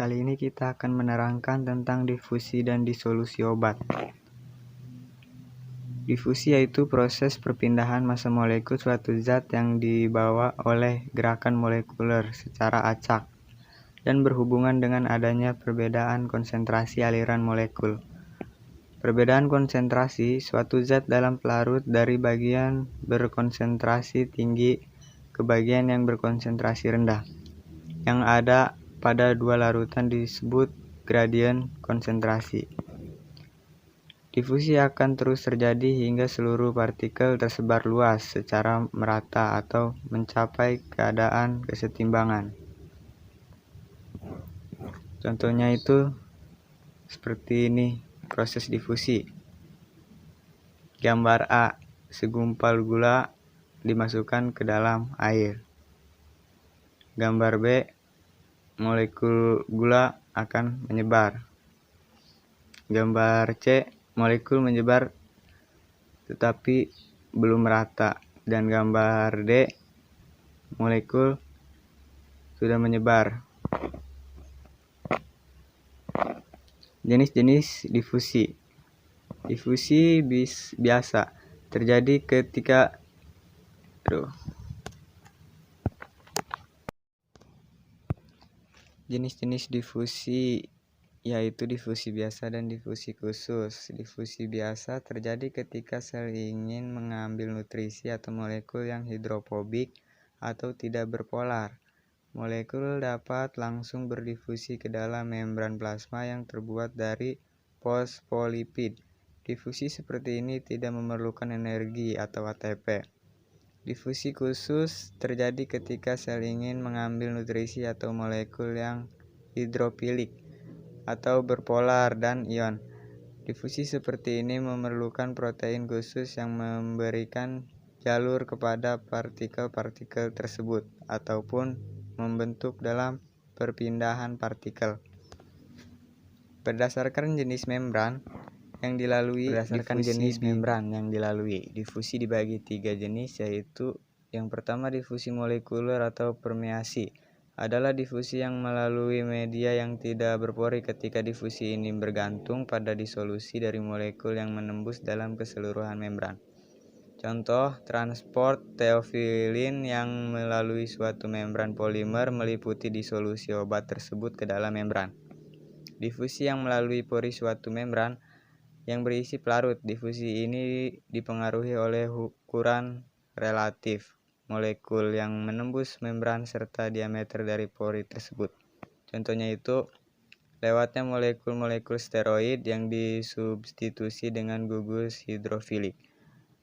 Kali ini kita akan menerangkan tentang difusi dan disolusi obat. Difusi yaitu proses perpindahan massa molekul suatu zat yang dibawa oleh gerakan molekuler secara acak dan berhubungan dengan adanya perbedaan konsentrasi aliran molekul. Perbedaan konsentrasi suatu zat dalam pelarut dari bagian berkonsentrasi tinggi ke bagian yang berkonsentrasi rendah, yang ada pada dua larutan disebut gradien konsentrasi. Difusi akan terus terjadi hingga seluruh partikel tersebar luas secara merata atau mencapai keadaan kesetimbangan. Contohnya itu seperti ini proses difusi. Gambar A, segumpal gula dimasukkan ke dalam air. Gambar B, molekul gula akan menyebar. Gambar C, molekul menyebar tetapi belum merata. Dan gambar D, molekul sudah menyebar. Jenis-jenis difusi. Difusi biasa terjadi ketika Jenis-jenis difusi yaitu difusi biasa dan difusi khusus. Difusi biasa terjadi ketika sel ingin mengambil nutrisi atau molekul yang hidrofobik atau tidak berpolar. Molekul dapat langsung berdifusi ke dalam membran plasma yang terbuat dari fosfolipid. Difusi seperti ini tidak memerlukan energi atau ATP. Difusi khusus terjadi ketika sel ingin mengambil nutrisi atau molekul yang hidrofilik atau berpolar dan ion. Difusi seperti ini memerlukan protein khusus yang memberikan jalur kepada partikel-partikel tersebut ataupun membentuk dalam perpindahan partikel. Berdasarkan jenis membran yang dilalui, difusi dibagi 3 jenis, yaitu yang pertama difusi molekuler atau permeasi. Adalah difusi yang melalui media yang tidak berpori. Ketika difusi ini bergantung pada disolusi dari molekul yang menembus dalam keseluruhan membran. Contoh, transport teofilin yang melalui suatu membran polimer meliputi disolusi obat tersebut ke dalam membran. Difusi yang melalui pori suatu membran yang berisi pelarut. Difusi ini dipengaruhi oleh ukuran relatif molekul yang menembus membran serta diameter dari pori tersebut. Contohnya itu lewatnya molekul-molekul steroid yang disubstitusi dengan gugus hidrofilik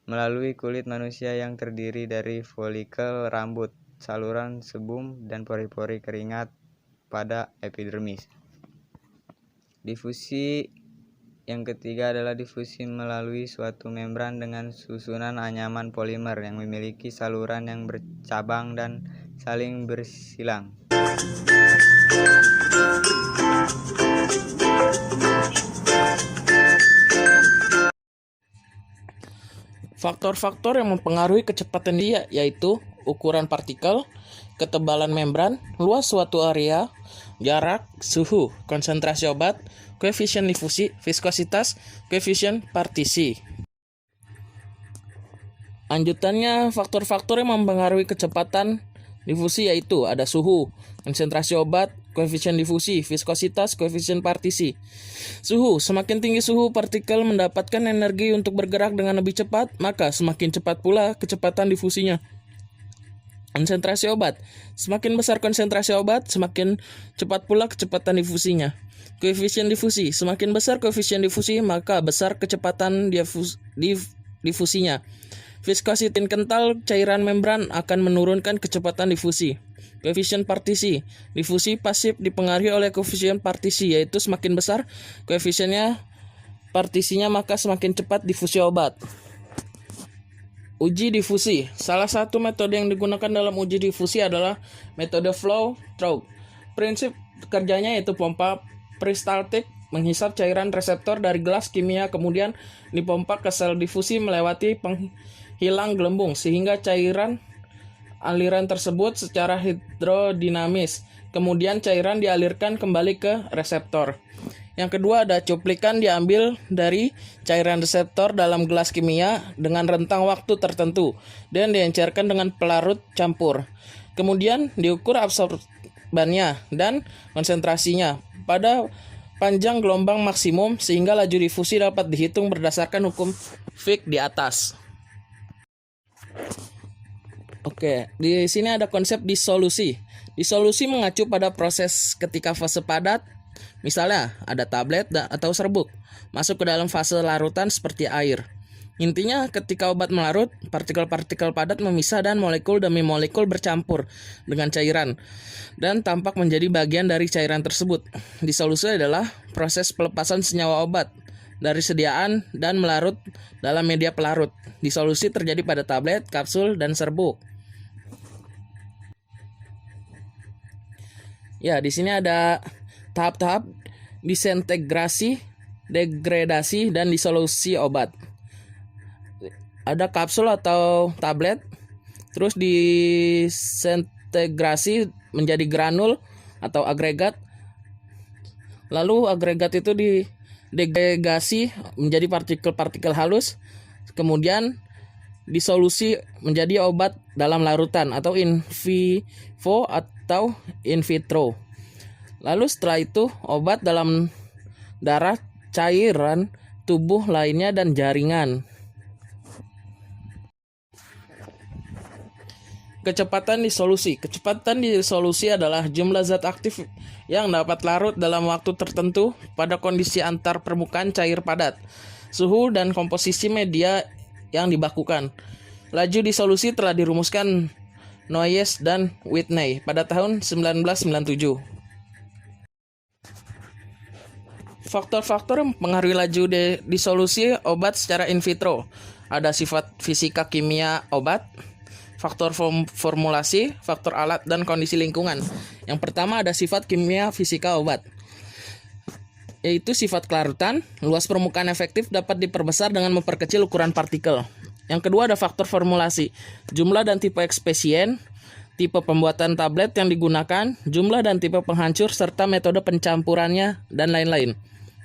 melalui kulit manusia yang terdiri dari folikel rambut, saluran sebum, dan pori-pori keringat pada epidermis. Difusi yang ketiga adalah difusi melalui suatu membran dengan susunan anyaman polimer yang memiliki saluran yang bercabang dan saling bersilang. Faktor-faktor yang mempengaruhi kecepatan dia yaitu ukuran partikel, ketebalan membran, luas suatu area, jarak, suhu, konsentrasi obat, koefisien difusi, viskositas, koefisien partisi. Lanjutannya, faktor-faktor yang mempengaruhi kecepatan difusi yaitu ada suhu, konsentrasi obat, koefisien difusi, viskositas, koefisien partisi. Suhu, semakin tinggi suhu partikel mendapatkan energi untuk bergerak dengan lebih cepat, maka semakin cepat pula kecepatan difusinya. Konsentrasi obat, semakin besar konsentrasi obat, semakin cepat pula kecepatan difusinya. Koefisien difusi, semakin besar koefisien difusi, maka besar kecepatan difusinya. Viskositas kental cairan membran akan menurunkan kecepatan difusi. Koefisien partisi, difusi pasif dipengaruhi oleh koefisien partisi, yaitu semakin besar koefisiennya partisinya maka semakin cepat difusi obat. Uji difusi, salah satu metode yang digunakan dalam uji difusi adalah metode flow through. Prinsip kerjanya yaitu pompa peristaltik menghisap cairan reseptor dari gelas kimia kemudian dipompa ke sel difusi melewati penghilang gelembung sehingga cairan aliran tersebut secara hidrodinamis Kemudian cairan dialirkan kembali ke reseptor. Yang kedua ada cuplikan diambil dari cairan reseptor dalam gelas kimia dengan rentang waktu tertentu dan diencerkan dengan pelarut campur. Kemudian diukur absorbannya dan konsentrasinya pada panjang gelombang maksimum sehingga laju difusi dapat dihitung berdasarkan hukum Fick di atas. Oke, di sini ada konsep disolusi. Disolusi mengacu pada proses ketika fase padat, misalnya ada tablet atau serbuk, masuk ke dalam fase larutan seperti air. Intinya ketika obat melarut, partikel-partikel padat memisah dan molekul demi molekul bercampur dengan cairan dan tampak menjadi bagian dari cairan tersebut. Disolusi adalah proses pelepasan senyawa obat dari sediaan dan melarut dalam media pelarut. Disolusi terjadi pada tablet, kapsul, dan serbuk. Ya, di sini ada tahap-tahap disintegrasi, degradasi, dan disolusi obat. Ada kapsul atau tablet, terus disintegrasi menjadi granul atau agregat. Lalu agregat itu didegradasi menjadi partikel-partikel halus, kemudian disolusi menjadi obat dalam larutan atau in vivo atau in vitro. Lalu setelah itu obat dalam darah, cairan tubuh lainnya, dan jaringan. Kecepatan disolusi. Kecepatan disolusi adalah jumlah zat aktif yang dapat larut dalam waktu tertentu pada kondisi antar permukaan cair padat, suhu, dan komposisi media yang dibakukan. Laju disolusi telah dirumuskan Noyes dan Whitney pada tahun 1997. Faktor-faktor yang mempengaruhi laju disolusi obat secara in vitro. Ada sifat fisika kimia obat, faktor formulasi, faktor alat, dan kondisi lingkungan. Yang pertama ada sifat kimia fisika obat, yaitu sifat kelarutan. Luas permukaan efektif dapat diperbesar dengan memperkecil ukuran partikel. Yang kedua ada faktor formulasi, jumlah dan tipe ekspesien, tipe pembuatan tablet yang digunakan, jumlah dan tipe penghancur, serta metode pencampurannya, dan lain-lain.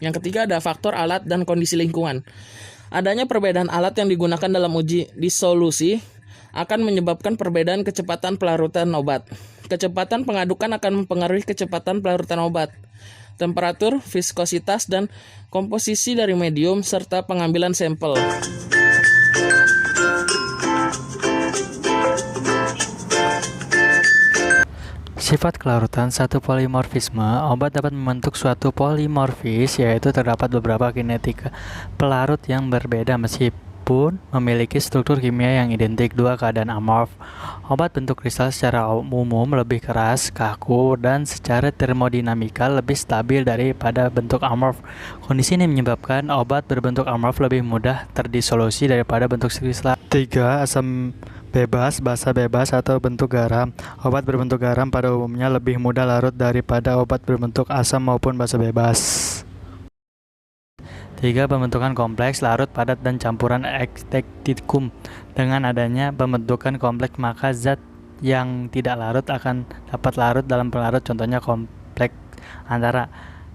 Yang ketiga ada faktor alat dan kondisi lingkungan. Adanya perbedaan alat yang digunakan dalam uji disolusi akan menyebabkan perbedaan kecepatan pelarutan obat. Kecepatan pengadukan akan mempengaruhi kecepatan pelarutan obat. Temperatur, viskositas, dan komposisi dari medium, serta pengambilan sampel. Sifat kelarutan satu polimorfisme. Obat dapat membentuk suatu polimorfis, yaitu terdapat beberapa kinetika pelarut yang berbeda meskipun memiliki struktur kimia yang identik. Dua keadaan amorf. Obat bentuk kristal secara umum lebih keras, kaku, dan secara termodinamika lebih stabil daripada bentuk amorf. Kondisi ini menyebabkan obat berbentuk amorf lebih mudah terdisolusi daripada bentuk kristal. 3. Asam bebas, basa bebas, atau bentuk garam. Obat berbentuk garam pada umumnya lebih mudah larut daripada obat berbentuk asam maupun basa bebas. 3. Pembentukan kompleks, larut, padat, dan campuran ektektikum. Dengan adanya pembentukan kompleks, maka zat yang tidak larut akan dapat larut dalam pelarut. Contohnya kompleks antara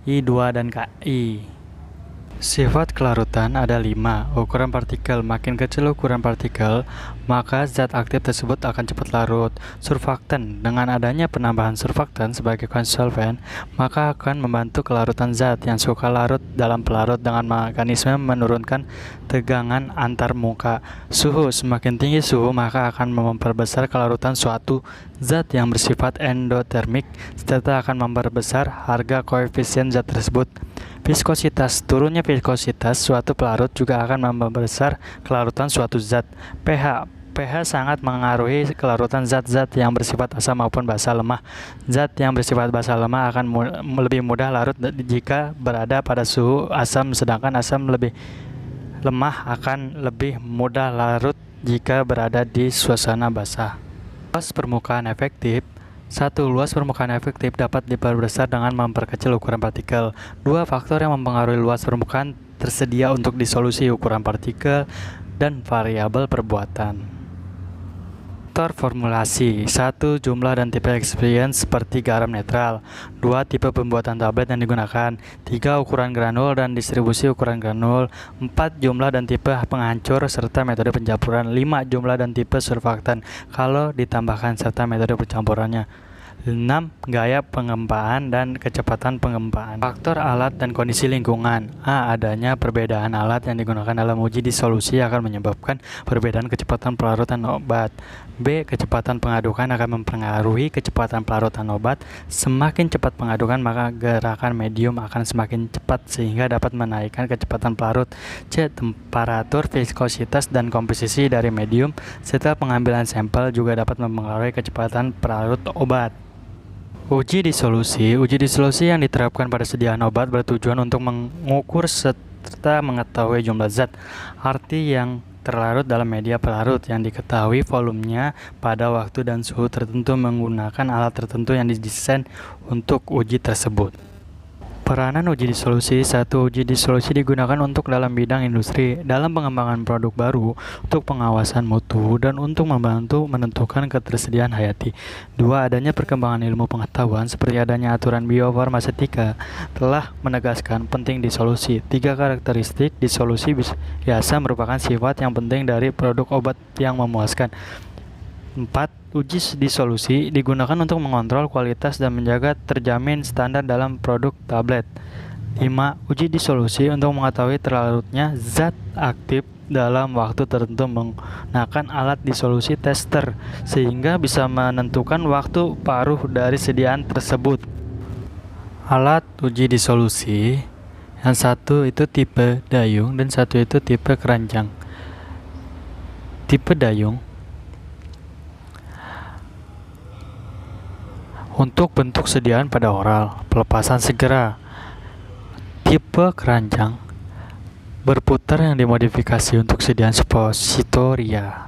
I2 dan KI. Sifat kelarutan ada 5. Ukuran partikel. Makin kecil ukuran partikel, maka zat aktif tersebut akan cepat larut. Surfaktan. Dengan adanya penambahan surfaktan sebagai konsolven, maka akan membantu kelarutan zat yang suka larut dalam pelarut dengan mekanisme menurunkan tegangan antar muka. Suhu. Semakin tinggi suhu, maka akan memperbesar kelarutan suatu zat yang bersifat endotermik, serta akan memperbesar harga koefisien zat tersebut. Viskositas. Turunnya viskositas suatu pelarut juga akan membesar kelarutan suatu zat. pH. pH sangat mengaruhi kelarutan zat-zat yang bersifat asam maupun basa lemah. Zat yang bersifat basa lemah akan lebih mudah larut jika berada pada suhu asam, sedangkan asam lebih lemah akan lebih mudah larut jika berada di suasana basah. Luas permukaan efektif. 1. Luas permukaan efektif dapat diperbesar dengan memperkecil ukuran partikel. 2. Faktor yang mempengaruhi luas permukaan tersedia untuk disolusi, ukuran partikel, dan variabel perbuatan. Faktor formulasi. 1. Jumlah dan tipe eksipien seperti garam netral. 2. Tipe pembuatan tablet yang digunakan. 3. Ukuran granul dan distribusi ukuran granul. 4. Jumlah dan tipe penghancur serta metode pencampuran. 5. Jumlah dan tipe surfaktan kalau ditambahkan serta metode pencampurannya. 6. Gaya pengempaan dan kecepatan pengempaan. Faktor alat dan kondisi lingkungan. A. Adanya perbedaan alat yang digunakan dalam uji disolusi akan menyebabkan perbedaan kecepatan pelarutan obat. B. Kecepatan pengadukan akan mempengaruhi kecepatan pelarutan obat. Semakin cepat pengadukan, maka gerakan medium akan semakin cepat sehingga dapat menaikkan kecepatan pelarut. C. Temperatur, viskositas, dan komposisi dari medium setelah pengambilan sampel juga dapat mempengaruhi kecepatan pelarut obat. Uji disolusi yang diterapkan pada sediaan obat bertujuan untuk mengukur serta mengetahui jumlah zat arti yang terlarut dalam media pelarut yang diketahui volumenya pada waktu dan suhu tertentu menggunakan alat tertentu yang didesain untuk uji tersebut. Peranan uji disolusi. 1. Uji disolusi digunakan untuk dalam bidang industri, dalam pengembangan produk baru, untuk pengawasan mutu, dan untuk membantu menentukan ketersediaan hayati. 2. Adanya perkembangan ilmu pengetahuan seperti adanya aturan biofarmasetika telah menegaskan penting disolusi. 3. Karakteristik disolusi biasa merupakan sifat yang penting dari produk obat yang memuaskan. 4. Uji disolusi digunakan untuk mengontrol kualitas dan menjaga terjamin standar dalam produk tablet. 5. Uji disolusi untuk mengetahui terlarutnya zat aktif dalam waktu tertentu menggunakan alat disolusi tester sehingga bisa menentukan waktu paruh dari sediaan tersebut. Alat uji disolusi yang satu itu tipe dayung dan satu itu tipe keranjang. Tipe dayung untuk bentuk sediaan pada oral, pelepasan segera. Tipe keranjang berputar yang dimodifikasi untuk sediaan suppositoria.